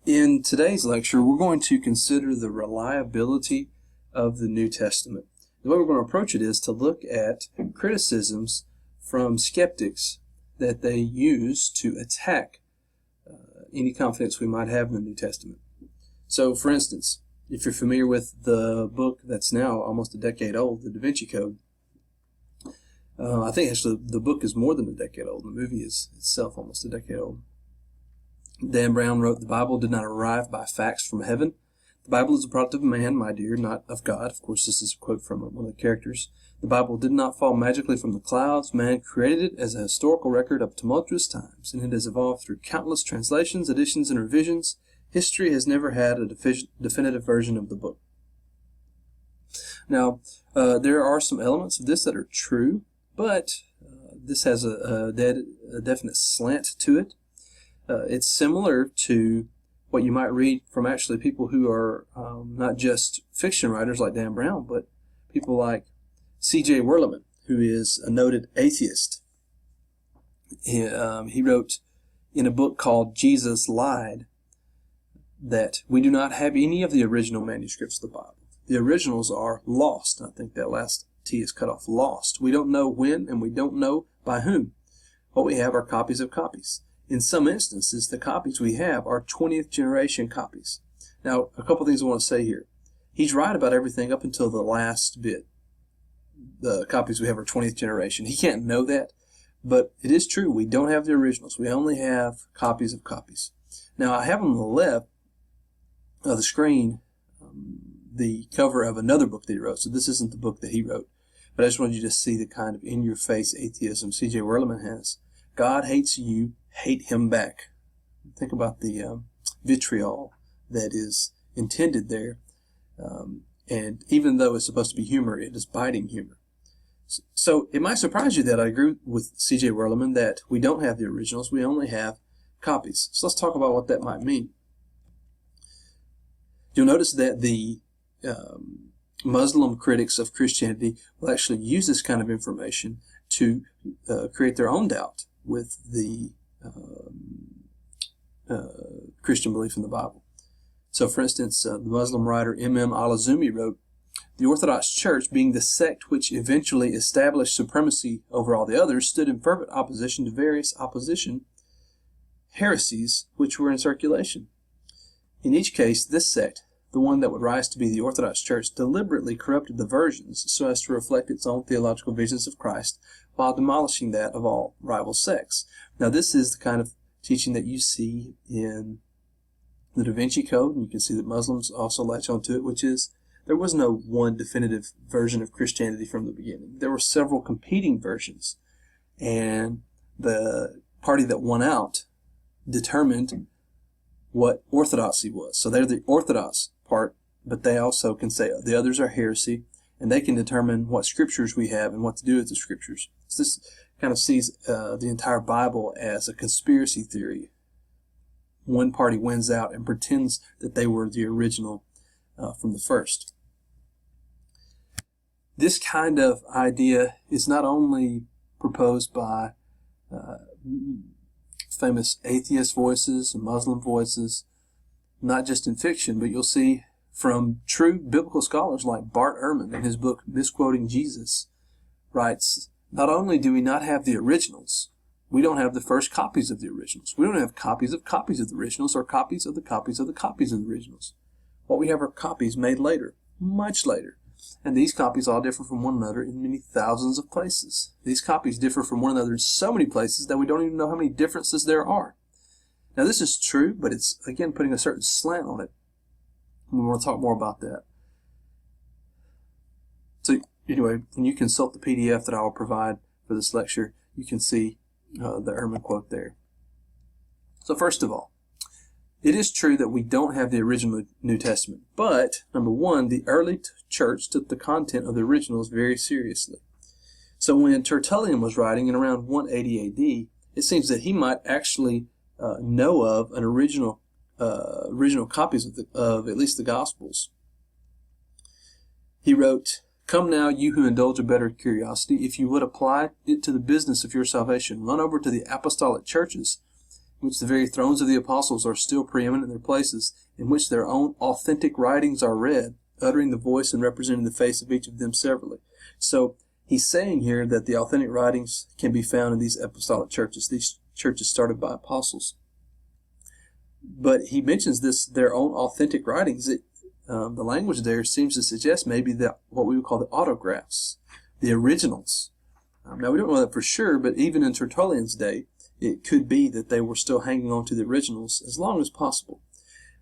In today's lecture, we're going to consider the reliability of the New Testament. The way we're going to approach it is to look at criticisms from skeptics that they use to attack any confidence we might have in the New Testament. So, for instance, if you're familiar with the book that's now almost a decade old, the Da Vinci Code, I think actually the book is more than a decade old. The movie is itself almost a decade old. Dan Brown wrote, "The Bible did not arrive by facts from heaven. The Bible is a product of man, my dear, not of God." Of course, this is a quote from one of the characters. "The Bible did not fall magically from the clouds. Man created it as a historical record of tumultuous times, and it has evolved through countless translations, editions, and revisions. History has never had a definitive version of the book." Now, there are some elements of this that are true, but this has a definite slant to it. It's similar to what you might read from actually people who are not just fiction writers like Dan Brown, but people like C.J. Werleman, who is a noted atheist. He wrote in a book called Jesus Lied that we do not have any of the original manuscripts of the Bible. The originals are lost. I think that last T is cut off. Lost. We don't know when, and we don't know by whom. What we have are copies of copies. In some instances, the copies we have are 20th generation copies. Now, a couple things I want to say here. He's right about everything up until the last bit. The copies we have are 20th generation. He can't know that, but it is true. We don't have the originals. We only have copies of copies. Now, I have on the left of the screen the cover of another book that he wrote. So this isn't the book that he wrote, but I just wanted you to see the kind of in-your-face atheism C.J. Werleman has. God hates you, hate him back. Think about the vitriol that is intended there. And even though it's supposed to be humor, it is biting humor. So it might surprise you that I agree with C.J. Werleman that we don't have the originals, we only have copies. So let's talk about what that might mean. You'll notice that the Muslim critics of Christianity will actually use this kind of information to create their own doubt with the Christian belief in the Bible. So, for instance, the Muslim writer Imam al-Azumi wrote, "The Orthodox Church, being the sect which eventually established supremacy over all the others, stood in fervent opposition to various heresies which were in circulation. In each case, this sect, the one that would rise to be the Orthodox Church, deliberately corrupted the versions so as to reflect its own theological visions of Christ while demolishing that of all rival sects." Now, this is the kind of teaching that you see in the Da Vinci Code, and you can see that Muslims also latch onto it, which is there was no one definitive version of Christianity from the beginning. There were several competing versions, and the party that won out determined what orthodoxy was. So they're the orthodox part, but they also can say the others are heresy, and they can determine what scriptures we have and what to do with the scriptures. So this kind of sees the entire Bible as a conspiracy theory. One party wins out and pretends that they were the original from the first. This kind of idea is not only proposed by famous atheist voices and Muslim voices, not just in fiction, but you'll see from true biblical scholars like Bart Ehrman in his book Misquoting Jesus writes, "Not only do we not have the originals, we don't have the first copies of the originals. We don't have copies of the originals or copies of the copies of the copies of the originals. What we have are copies made later, much later. And these copies all differ from one another in many thousands of places. These copies differ from one another in so many places that we don't even know how many differences there are." Now, this is true, but it's, again, putting a certain slant on it. We want to talk more about that. So, anyway, when you consult the PDF that I will provide for this lecture, you can see the Ehrman quote there. So, first of all, it is true that we don't have the original New Testament, but, number one, the early church took the content of the originals very seriously. So when Tertullian was writing in around 180 AD, it seems that he might actually know of an original copies of at least the Gospels. He wrote, "Come now, you who indulge a better curiosity, if you would apply it to the business of your salvation, run over to the apostolic churches in which the very thrones of the apostles are still preeminent in their places, in which their own authentic writings are read, uttering the voice and representing the face of each of them severally. So he's saying here that the authentic writings can be found in these apostolic churches, these churches started by apostles. But he mentions this, their own authentic writings. The language there seems to suggest maybe that what we would call the autographs, the originals. Now we don't know that for sure, but even in Tertullian's day, it could be that they were still hanging on to the originals as long as possible.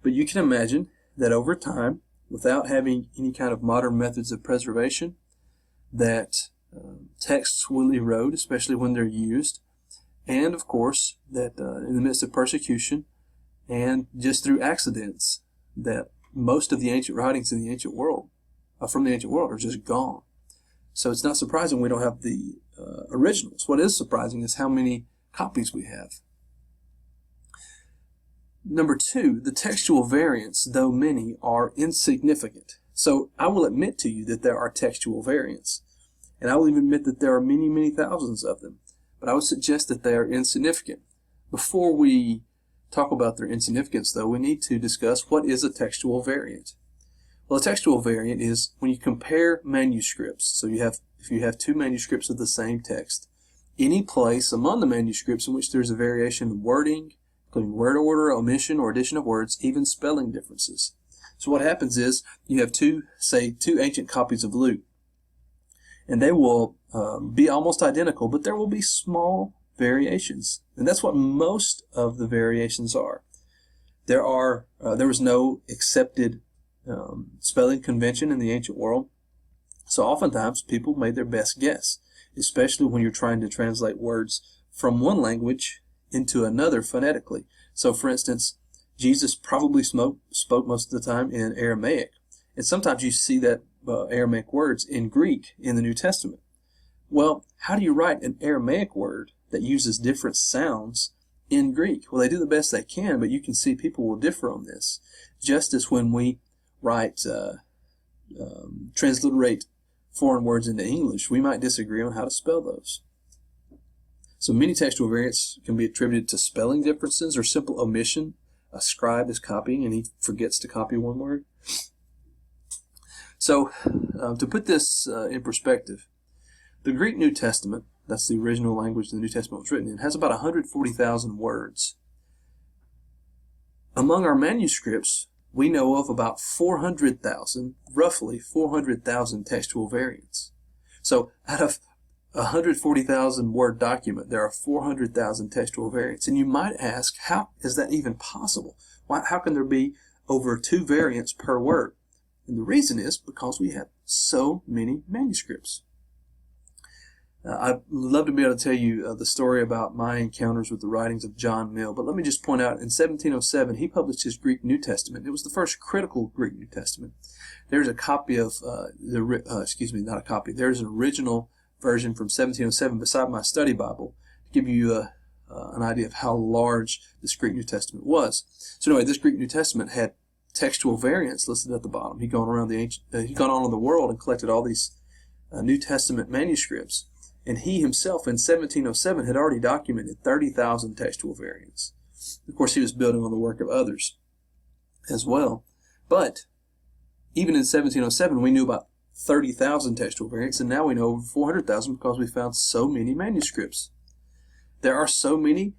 But you can imagine that over time, without having any kind of modern methods of preservation, that texts will erode, especially when they're used, and of course that in the midst of persecution and just through accidents, that most of the ancient writings in the ancient world, from the ancient world, are just gone. So it's not surprising we don't have the originals. What is surprising is how many copies we have. Number two, the textual variants, though many, are insignificant. So I will admit to you that there are textual variants, and I will even admit that there are many, many thousands of them, but I would suggest that they are insignificant. Before we talk about their insignificance, though, we need to discuss what is a textual variant. Well, a textual variant is when you compare manuscripts. So if you have two manuscripts of the same text, any place among the manuscripts in which there's a variation in wording, including word order, omission, or addition of words, even spelling differences. So what happens is you have two ancient copies of Luke, and they will be almost identical, but there will be small variations, and that's what most of the variations are. There was no accepted spelling convention in the ancient world, so oftentimes people made their best guess, especially when you're trying to translate words from one language into another phonetically. So for instance, Jesus probably spoke most of the time in Aramaic, and sometimes you see that Aramaic words in Greek in the New Testament. Well, how do you write an Aramaic word that uses different sounds in Greek? Well, they do the best they can, but you can see people will differ on this. Just as when we write, transliterate foreign words into English, we might disagree on how to spell those. So many textual variants can be attributed to spelling differences or simple omission. A scribe is copying and he forgets to copy one word. So to put this in perspective, the Greek New Testament, that's the original language the New Testament was written in, has about 140,000 words. Among our manuscripts, we know of about 400,000, roughly 400,000 textual variants. So out of a 140,000 word document, there are 400,000 textual variants. And you might ask, how is that even possible? How can there be over 2 variants per word? And the reason is because we have so many manuscripts. I'd love to be able to tell you the story about my encounters with the writings of John Mill, but let me just point out, in 1707, he published his Greek New Testament. It was the first critical Greek New Testament. There's a copy of, not a copy, there's an original version from 1707 beside my study Bible to give you an idea of how large this Greek New Testament was. So anyway, this Greek New Testament had textual variants listed at the bottom. He'd gone around the world and collected all these New Testament manuscripts. And he himself in 1707 had already documented 30,000 textual variants. Of course, he was building on the work of others as well. But even in 1707, we knew about 30,000 textual variants, and now we know over 400,000 because we found so many manuscripts. There are so many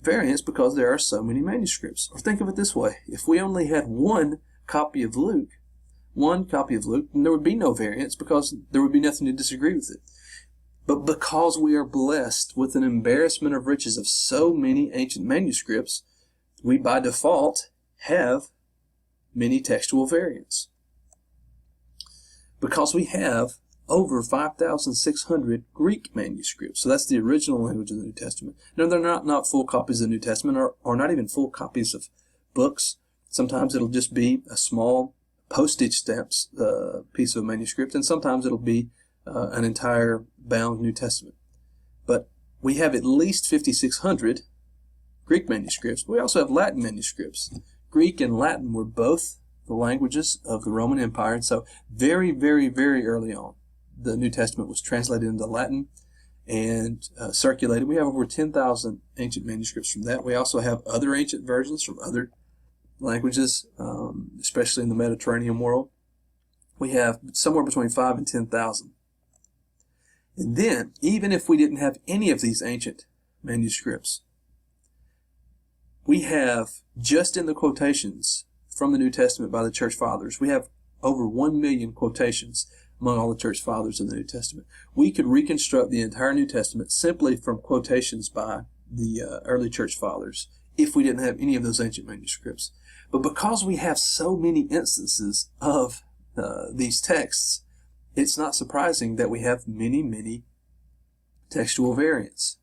variants because there are so many manuscripts. Or think of it this way. If we only had one copy of Luke, then there would be no variants because there would be nothing to disagree with it. But because we are blessed with an embarrassment of riches of so many ancient manuscripts, we by default have many textual variants. Because we have over 5,600 Greek manuscripts. So that's the original language of the New Testament. No, they're not full copies of the New Testament or not even full copies of books. Sometimes it'll just be a small postage stamps piece of manuscript, and sometimes it'll be an entire bound New Testament. But we have at least 5,600 Greek manuscripts. We also have Latin manuscripts. Greek and Latin were both the languages of the Roman Empire, and so very, very, very early on, the New Testament was translated into Latin, and circulated. We have over 10,000 ancient manuscripts from that. We also have other ancient versions from other languages, especially in the Mediterranean world. We have somewhere between 5,000 and 10,000. And then, even if we didn't have any of these ancient manuscripts, we have, just in the quotations from the New Testament by the Church Fathers, we have over 1 million quotations among all the Church Fathers in the New Testament. We could reconstruct the entire New Testament simply from quotations by the early Church Fathers if we didn't have any of those ancient manuscripts. But because we have so many instances of these texts, it's not surprising that we have many, many textual variants.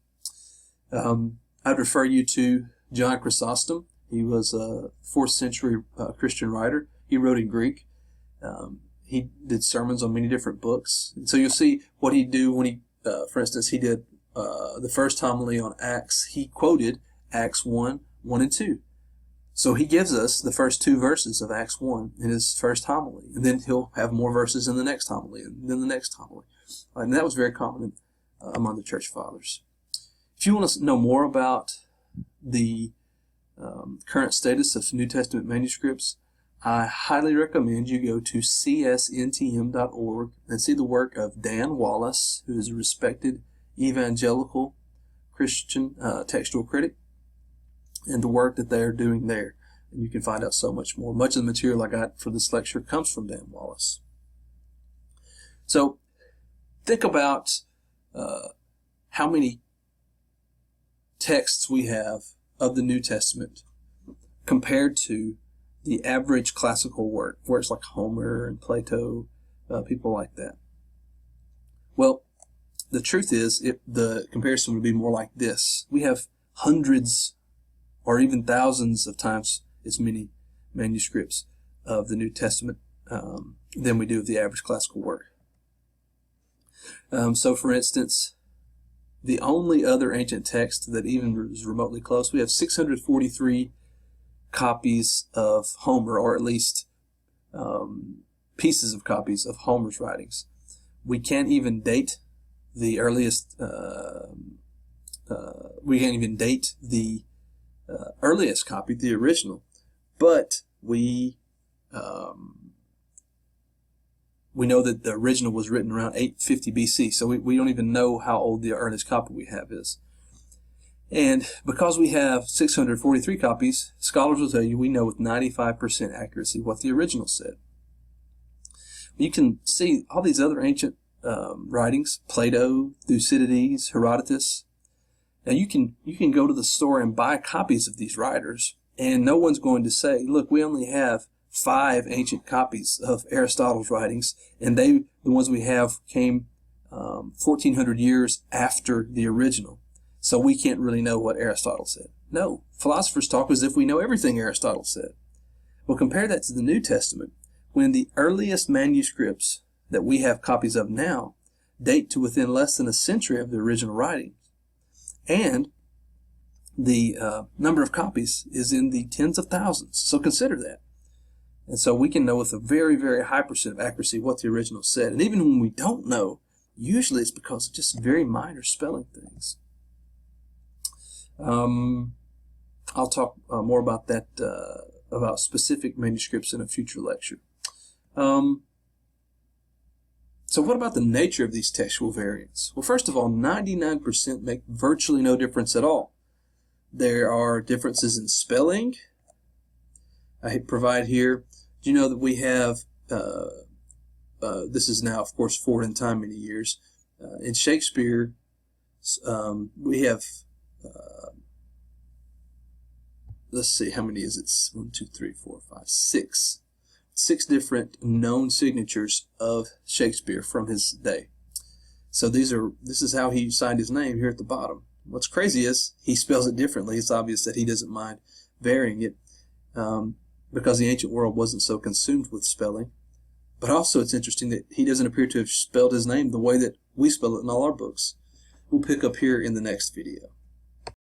I'd refer you to John Chrysostom. He was a 4th century Christian writer. He wrote in Greek. He did sermons on many different books. And so you'll see what he'd do when he, for instance, he did the first homily on Acts. He quoted Acts 1, 1 and 2. So he gives us the first 2 verses of Acts 1 in his first homily. And then he'll have more verses in the next homily and then the next homily. And that was very common among the Church Fathers. If you want to know more about the current status of New Testament manuscripts, I highly recommend you go to csntm.org and see the work of Dan Wallace, who is a respected evangelical Christian textual critic, and the work that they're doing there. And you can find out so much more. Much of the material I got for this lecture comes from Dan Wallace. So think about how many texts we have of the New Testament compared to the average classical work, works like Homer and Plato, people like that. Well, the truth is, the comparison would be more like this. We have hundreds or even thousands of times as many manuscripts of the New Testament than we do of the average classical work. So, for instance, the only other ancient text that even is remotely close, we have 643 copies of Homer, or at least pieces of copies of Homer's writings. We can't even date the earliest. We can't even date the earliest copy, the original, but we know that the original was written around 850 BC, so we don't even know how old the earliest copy we have is. And because we have 643 copies, scholars will tell you we know with 95% accuracy what the original said. You can see all these other ancient writings, Plato, Thucydides, Herodotus. Now you can go to the store and buy copies of these writers, and no one's going to say, look, we only have 5 ancient copies of Aristotle's writings, and the ones we have came 1,400 years after the original. So we can't really know what Aristotle said. No, philosophers talk as if we know everything Aristotle said. Well, compare that to the New Testament, when the earliest manuscripts that we have copies of now date to within less than a century of the original writings. And the number of copies is in the tens of thousands. So consider that. And so we can know with a very, very high percent of accuracy what the original said. And even when we don't know, usually it's because of just very minor spelling things. I'll talk more about that, about specific manuscripts in a future lecture. So what about the nature of these textual variants? Well, first of all, 99% make virtually no difference at all. There are differences in spelling. I provide here. Do you know that we have, this is now, of course, forward in time many years. In Shakespeare, we have, let's see, how many is it? 1, 2, 3, 4, 5, 6. 6 different known signatures of Shakespeare from his day. So this is how he signed his name here at the bottom. What's crazy is he spells it differently. It's obvious that he doesn't mind varying it because the ancient world wasn't so consumed with spelling. But also it's interesting that he doesn't appear to have spelled his name the way that we spell it in all our books. We'll pick up here in the next video.